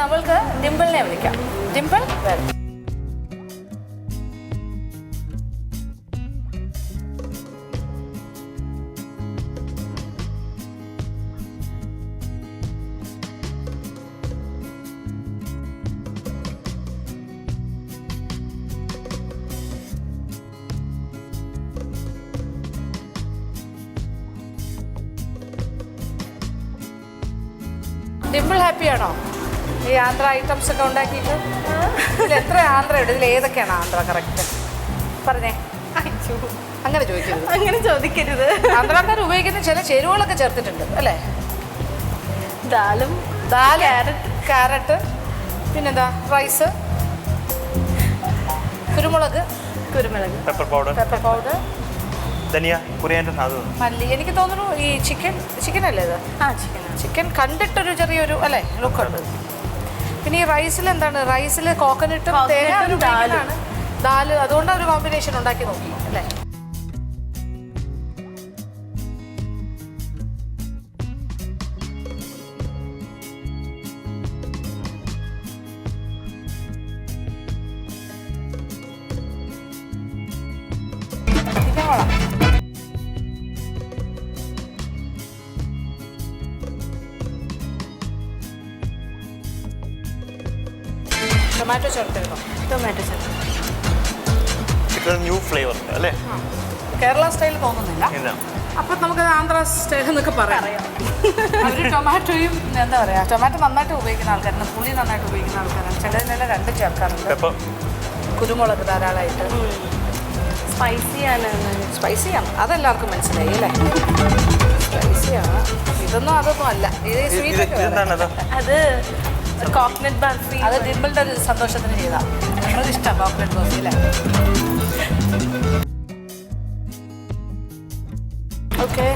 നമ്മൾക്ക് ഡിംപിളിനെ വിളിക്കാം. ഡിംപിൾ വരും. ഡിംപിൾ ഹാപ്പിയാണോ ഈ ആന്ധ്ര ഐറ്റംസ് ഒക്കെ ഉണ്ടാക്കിയിട്ട്? ഇതിൽ എത്ര ആന്ധ്ര ഉണ്ട്? ഇതിൽ ഏതൊക്കെയാണ് ആന്ധ്ര കറക്റ്റ് പറഞ്ഞേ? അങ്ങനെ ചോദിക്കരുത്, അങ്ങനെ ചോദിക്കരുത്. ആന്ധ്രാക്കാർ ഉപയോഗിക്കുന്ന ചില ചേരുവകളൊക്കെ ചേർത്തിട്ടുണ്ട് അല്ലേ? ദാല്, ക്യാരറ്റ്, പിന്നെന്താ റൈസ്, കുരുമുളക്, പെപ്പർ പൗഡർ, ധനിയ, കൊറിയാൻഡർ, മല്ലി. എനിക്ക് തോന്നുന്നു ഈ ചിക്കൻ അല്ലേ ഇത്? ചിക്കൻ കണ്ടിട്ടൊരു ചെറിയൊരു അല്ലേ ലുക്കുണ്ട്. പിന്നെ ഈ റൈസിൽ എന്താണ്? റൈസിൽ കോക്കനട്ടും തേങ്ങ ദാല്, അതുകൊണ്ട് ഒരു കോമ്പിനേഷൻ ഉണ്ടാക്കി നോക്കി അല്ലേ? ടൊമാറ്റോ ചേർത്തിരുന്നു. ന്യൂ ഫ്ലേവർ അല്ലേ? കേരള സ്റ്റൈൽ തോന്നുന്നില്ല. അപ്പം നമുക്കത് ആന്ധ്ര സ്റ്റൈൽ എന്നൊക്കെ പറയാം. അവർ ടൊമാറ്റോയും എന്താ പറയുക, ടൊമാറ്റോ നന്നായിട്ട് ഉപയോഗിക്കുന്ന ആൾക്കാരാണ്, പുളി നന്നായിട്ട് ഉപയോഗിക്കുന്ന ആൾക്കാരാണ്. ചിലതിനെല്ലാം രണ്ടും ചേർക്കാറുണ്ട്. കുരുമുളക് ധാരാളമായിട്ട്. സ്പൈസിയാണ്, അതെല്ലാവർക്കും മനസ്സിലായി അല്ലേ? സ്പൈസിയാണ്. അതൊന്നും അല്ല. ഇത് സ്വീറ്റ്. അത് കോക്കനട്ട് ബർഫി. അത് ഡിംപിളിൻ്റെ ഒരു സന്തോഷത്തിന് ചെയ്താൽ നമ്മൾക്ക് ഇഷ്ടമാണ് കോക്കനട്ട് ബർഫി അല്ലേ? ഓക്കെ,